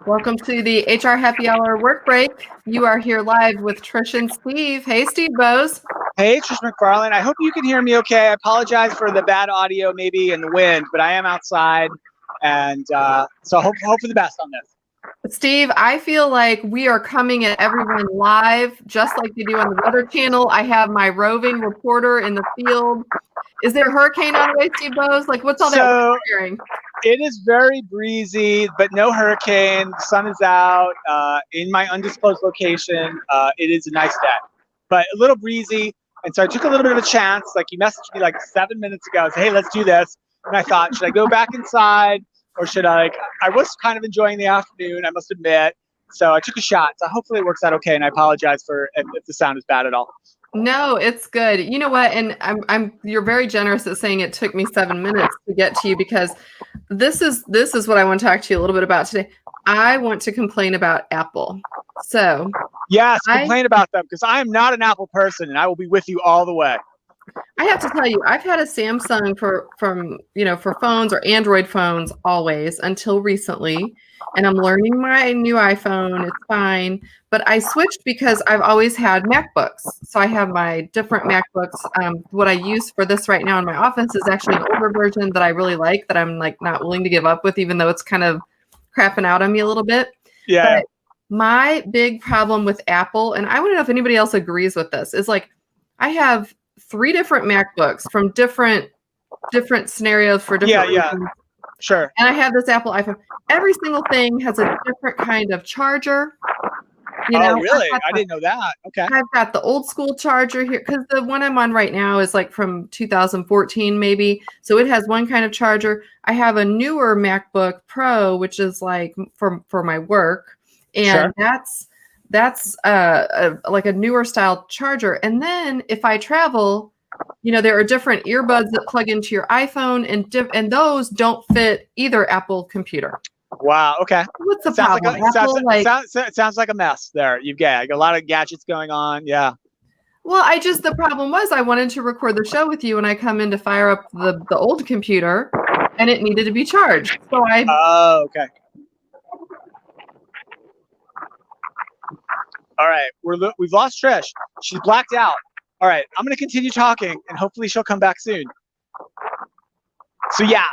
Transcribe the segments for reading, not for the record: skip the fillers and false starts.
Welcome to the HR Happy Hour Work Break. You are here live with Trish and Steve. Hey, Steve Bose. Hey, Trish McFarland. I hope you can hear me okay. I apologize for the bad audio maybe and the wind, but I am outside, and so hope for the best on this. Steve, I feel like we are coming at everyone live, just like you do on the Weather Channel. I have my roving reporter in the field. Is there a hurricane on the way, Steve Bose? Like, what's all that we're hearing? It is very breezy, but no hurricane. The sun is out. In my undisclosed location, it is a nice day, but a little breezy. And so I took a little bit of a chance. Like, you messaged me like 7 minutes ago. I said, hey, let's do this. And I thought, should I go back inside or should I was kind of enjoying the afternoon, I must admit. So I took a shot. So hopefully it works out okay. And I apologize if the sound is bad at all. No, it's good. You know what? And you're very generous at saying it took me 7 minutes to get to you, because this is what I want to talk to you a little bit about today. I want to complain about Apple. So yes, complain about them, because I am not an Apple person, and I will be with you all the way. I have to tell you, I've had a Samsung for phones or Android phones always until recently, and I'm learning my new iPhone. It's fine, but I switched because I've always had MacBooks. So I have my different MacBooks. What I use for this right now in my office is actually an older version that I really like, that I'm like not willing to give up with, even though it's kind of crapping out on me a little bit. Yeah. But my big problem with Apple, and I want to know if anybody else agrees with this, is like I have 3 different MacBooks from different scenarios for different reasons. Sure. And I have this Apple iPhone. Every single thing has a different kind of charger. Oh, really? I didn't know that. Okay. I've got the old school charger here, because the one I'm on right now is like from 2014 maybe. So it has one kind of charger. I have a newer MacBook Pro, which is like for my work. And that's like a newer style charger. And then if I travel, there are different earbuds that plug into your iPhone, and those don't fit either Apple computer. Wow. Okay. What's the problem? Sounds like a mess there. You've got a lot of gadgets going on. Yeah. Well, the problem was I wanted to record the show with you, and I come in to fire up the old computer, and it needed to be charged. So Oh, okay. All right. We've lost Trish. She's blacked out. All right. I'm going to continue talking, and hopefully she'll come back soon. So yeah,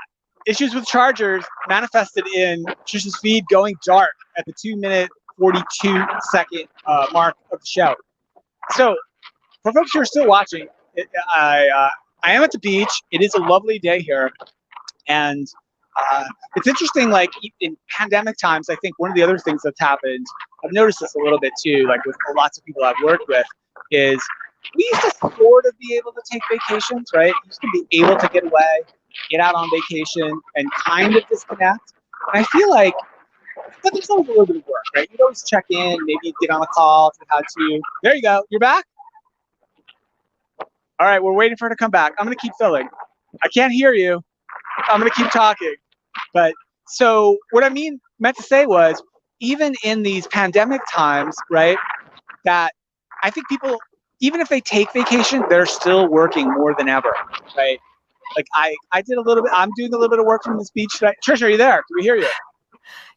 issues with chargers manifested in Trish's feed going dark at the 2-minute 42-second mark of the show. So for folks who are still watching, I am at the beach. It is a lovely day here, and it's interesting. Like in pandemic times, I think one of the other things that's happened, I've noticed this a little bit too, like with lots of people I've worked with, is we used to sort of be able to take vacations, right? We used to be able to get away, get out on vacation, and kind of disconnect. And I feel like, but there's always a little bit of work, right? You'd always check in, maybe get on a call if you had to. There you go. You're back? All right, we're waiting for her to come back. I'm going to keep filling. I can't hear you. I'm going to keep talking. But so what I meant to say was, even in these pandemic times, right, that I think people, even if they take vacation, they're still working more than ever, right? Like I did a little bit, I'm doing a little bit of work from this beach today. Trish, are you there? Can we hear you?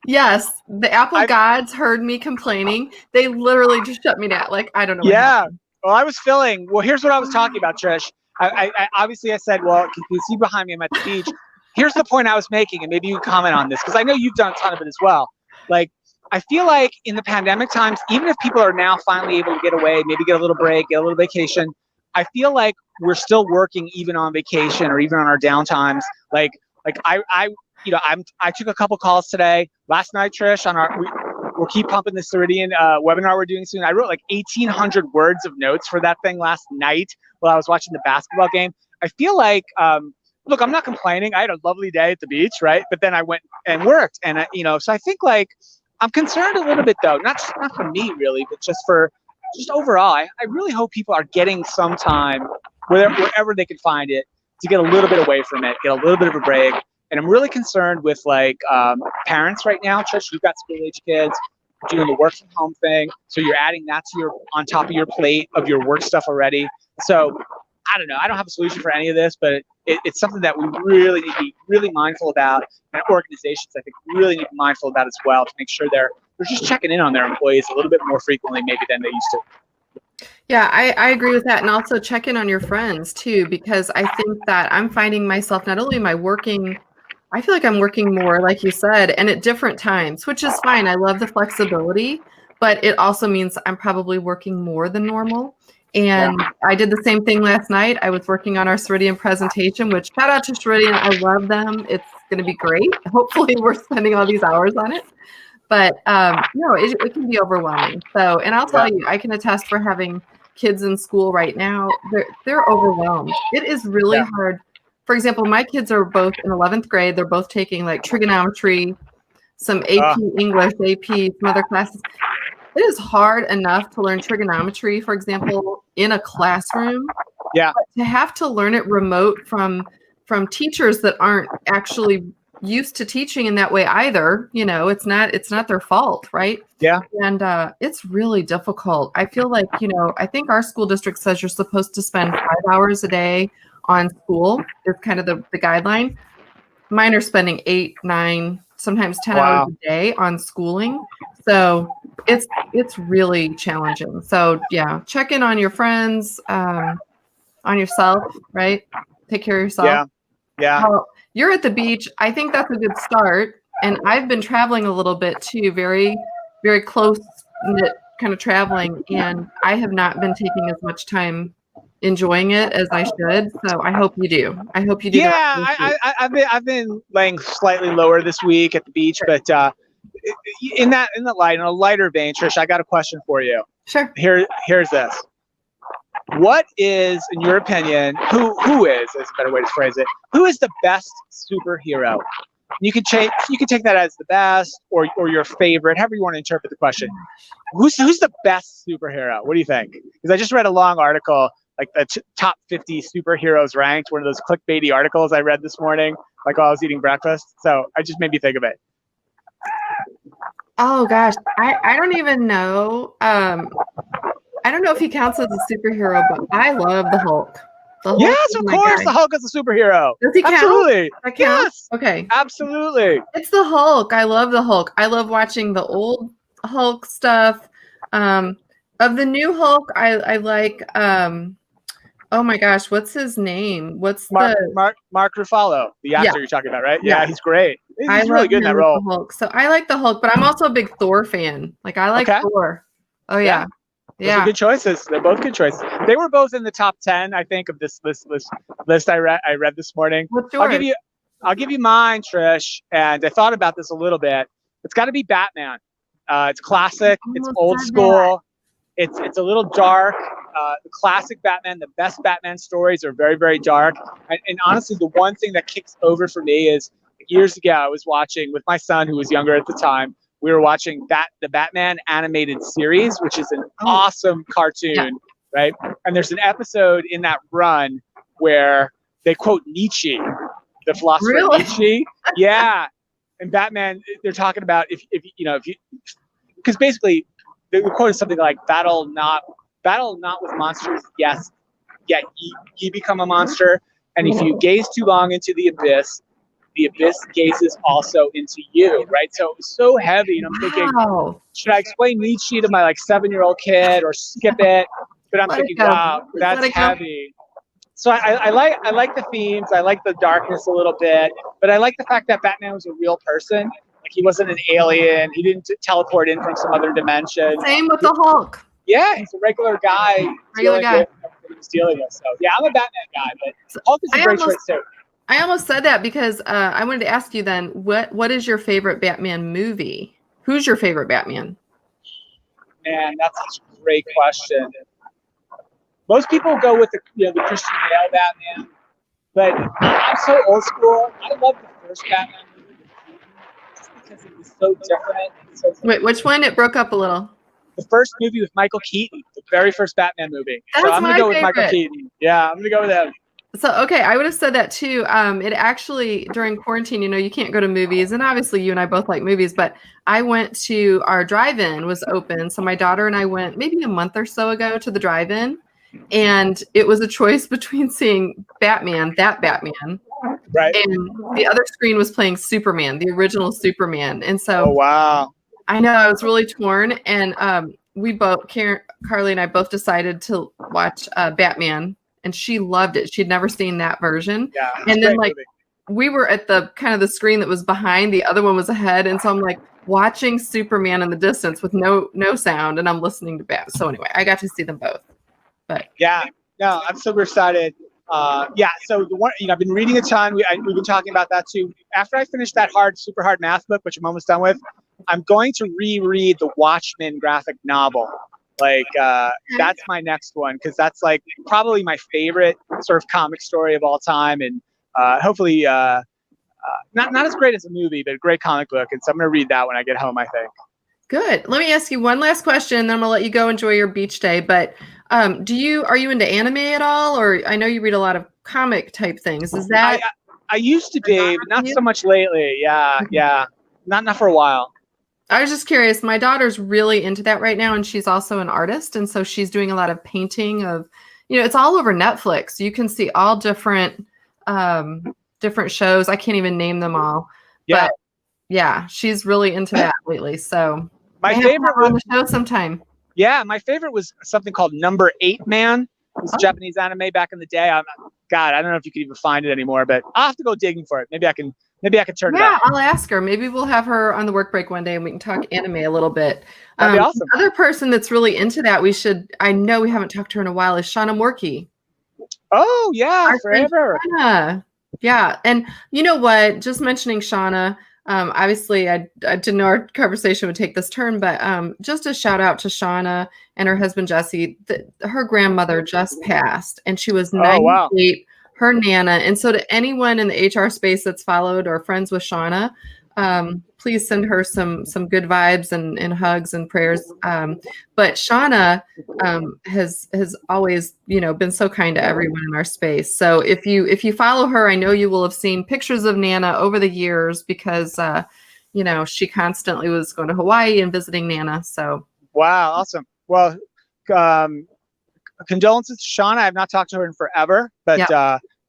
Yes, the Apple gods heard me complaining. They literally just shut me down. Like, I don't know. Yeah. Well, I was filling. Well, here's what I was talking about, Trish. I obviously I said, well, can you see behind me? I'm at the beach. Here's the point I was making, and maybe you can comment on this, because I know you've done a ton of it as well. Like, I feel like in the pandemic times, even if people are now finally able to get away, maybe get a little break, get a little vacation, I feel like we're still working even on vacation or even on our downtimes. Like I took a couple calls today. Last night, Trish, we'll keep pumping the Ceridian webinar we're doing soon. I wrote like 1,800 words of notes for that thing last night while I was watching the basketball game. I feel like, look, I'm not complaining. I had a lovely day at the beach, right? But then I went and worked, and so I think like I'm concerned a little bit though, not for me really, but just overall. I really hope people are getting some time wherever they can find it to get a little bit away from it, get a little bit of a break. And I'm really concerned with like parents right now. Trish, you've got school-age kids doing the work from home thing, so you're adding that to on top of your plate of your work stuff already. So I don't know. I don't have a solution for any of this, but it's something that we really need to be really mindful about, and organizations I think really need to be mindful about as well, to make sure they're just checking in on their employees a little bit more frequently maybe than they used to. Yeah, I agree with that. And also check in on your friends too, because I think that I'm finding myself not only am I working, I feel like I'm working more, like you said, and at different times, which is fine. I love the flexibility, but it also means I'm probably working more than normal. And I did the same thing last night. I was working on our Ceridian presentation, which shout out to Ceridian. I love them. It's going to be great. Hopefully we're spending all these hours on it. But no, it can be overwhelming. So, and I'll tell you, I can attest for having kids in school right now. They're overwhelmed. It is really hard. For example, my kids are both in 11th grade. They're both taking like trigonometry, some AP English, AP, some other classes. It is hard enough to learn trigonometry, for example, in a classroom. Yeah. But to have to learn it remote from teachers that aren't actually used to teaching in that way either, it's not their fault, right? Yeah. And it's really difficult. I feel like, I think our school district says you're supposed to spend 5 hours a day on school. It's kind of the guideline. Mine are spending 8, 9, sometimes 10 hours a day on schooling. So it's really challenging. So yeah, check in on your friends, on yourself, right? Take care of yourself. Yeah. Well, you're at the beach. I think that's a good start. And I've been traveling a little bit too, very, very close knit kind of traveling. And I have not been taking as much time enjoying it as I should. So I hope you do. I hope you do. Yeah, I've been laying slightly lower this week at the beach, but in a lighter vein, Trish, I got a question for you. Sure. Here's this. What is, in your opinion, who is a better way to phrase it, who is the best superhero? You can take that as the best or your favorite, however you want to interpret the question. Who's the best superhero? What do you think? Because I just read a long article, like the top 50 superheroes ranked, one of those clickbaity articles I read this morning, like while I was eating breakfast. So it just made me think of it. Oh gosh, I don't even know. I don't know if he counts as a superhero, but I love the Hulk. Yes, of course, the Hulk is a superhero. Does he count? Absolutely. That counts? Yes. Okay. Absolutely. It's the Hulk. I love the Hulk. I love watching the old Hulk stuff. Of the new Hulk, I like. Oh my gosh, what's his name? Mark Ruffalo, the actor you're talking about, right? Yeah, he's great. He's really good in that role. Hulk. So I like the Hulk, but I'm also a big Thor fan. Like I like Thor. Oh yeah. Those are good choices. They're both good choices. They were both in the top 10, I think, of this list I read this morning. What's yours? I'll give you mine, Trish. And I thought about this a little bit. It's got to be Batman. It's classic. It's old school. It's a little dark. The classic Batman, the best Batman stories are very, very dark. And honestly, the one thing that kicks over for me is years ago, I was watching with my son, who was younger at the time. We were watching the Batman animated series, which is an awesome cartoon, right? And there's an episode in that run where they quote Nietzsche, the philosopher Nietzsche. Yeah. And Batman, they're talking about if you, because basically the quote is something like battle not with monsters, yes, yet ye become a monster. And if you gaze too long into the abyss gazes also into you, right? So it was so heavy, and I'm thinking, should I explain Nietzsche to my 7-year-old kid or skip it? But I'm thinking, wow, that's heavy. So I like the themes, I like the darkness a little bit, but I like the fact that Batman was a real person. Like he wasn't an alien, he didn't teleport in from some other dimension. Same with the Hulk. Yeah, he's a regular guy. Stealing it. So yeah, I'm a Batman guy, but Hulk is a great choice too. I almost said that because I wanted to ask you then, what is your favorite Batman movie? Who's your favorite Batman? Man, that's such a great question. Most people go with the Christian Bale Batman, but I'm so old school. I love the first Batman movie just because it was so different. Wait, which one? It broke up a little. The first movie with Michael Keaton, the very first Batman movie. That's so I'm going to go favorite. with Michael Keaton. Yeah, I'm going to go with him. So, okay, I would have said that too. It actually, during quarantine, you can't go to movies. And obviously you and I both like movies, but I went to our drive-in was open. So my daughter and I went maybe a month or so ago to the drive-in. and it was a choice between seeing Batman, that Batman, Right. and the other screen was playing Superman, the original Superman. And so Oh, wow. I know I was really torn, and we both, Carly and I both decided to watch Batman, and she loved it. She'd never seen that version. Yeah. And then like we were at the kind of the screen that was behind, the other one was ahead, and so I'm like watching Superman in the distance with no sound, and I'm listening to Bat. So anyway, I got to see them both. But yeah, no, I'm super excited. Yeah, so the one, I've been reading a ton. We've been talking about that too. After I finish that super hard math book, which I'm almost done with, I'm going to reread the Watchmen graphic novel. Like that's my next one, because that's like probably my favorite sort of comic story of all time, and hopefully not as great as a movie, but a great comic book. And so I'm going to read that when I get home, I think. Good. Let me ask you one last question, then I'm gonna let you go enjoy your beach day. But are you into anime at all? Or I know you read a lot of comic type things. Is that I used to be, but not so much lately. Yeah. Not for a while. I was just curious. My daughter's really into that right now, and she's also an artist, and so she's doing a lot of painting of, it's all over Netflix. You can see all different different shows. I can't even name them all. Yeah. But yeah, she's really into that lately. So my favorite on the show sometime. Yeah, my favorite was something called Number 8 Man. It was a Japanese anime back in the day. God, I don't know if you can even find it anymore, but I'll have to go digging for it. Maybe I can turn it on. Yeah, I'll ask her. Maybe we'll have her on the work break one day and we can talk anime a little bit. That'd be awesome. Another person that's really into that, I know we haven't talked to her in a while, is Shauna Morkey. Oh, yeah, forever. Yeah, and you know what? Just mentioning Shauna, obviously I didn't know our conversation would take this turn, but just a shout out to Shauna and her husband Jesse. Her grandmother just passed, and she was 98. Oh, wow. Her Nana. And so to anyone in the HR space that's followed or friends with Shauna, please send her some good vibes and hugs and prayers. But Shauna has always, been so kind to everyone in our space. So if you follow her, I know you will have seen pictures of Nana over the years, because she constantly was going to Hawaii and visiting Nana. So wow, awesome. Well, condolences to Shauna. I've not talked to her in forever, but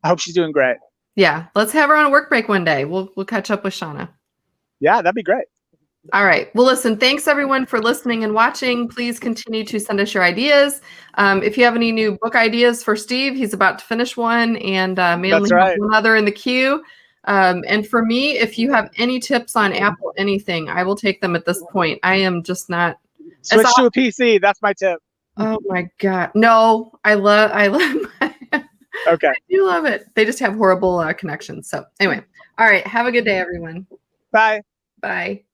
I hope she's doing great. Yeah, let's have her on a work break one day. We'll catch up with Shauna. Yeah, that'd be great. All right. Well, listen, thanks everyone for listening and watching. Please continue to send us your ideas. If you have any new book ideas for Steve, he's about to finish one, and may only have one other in the queue. And for me, if you have any tips on Apple anything, I will take them at this point. I am just not. Switch to a PC. That's my tip. Oh my God. No, I love Okay. I do love it. They just have horrible connections. So anyway, all right. Have a good day, everyone. Bye. Bye.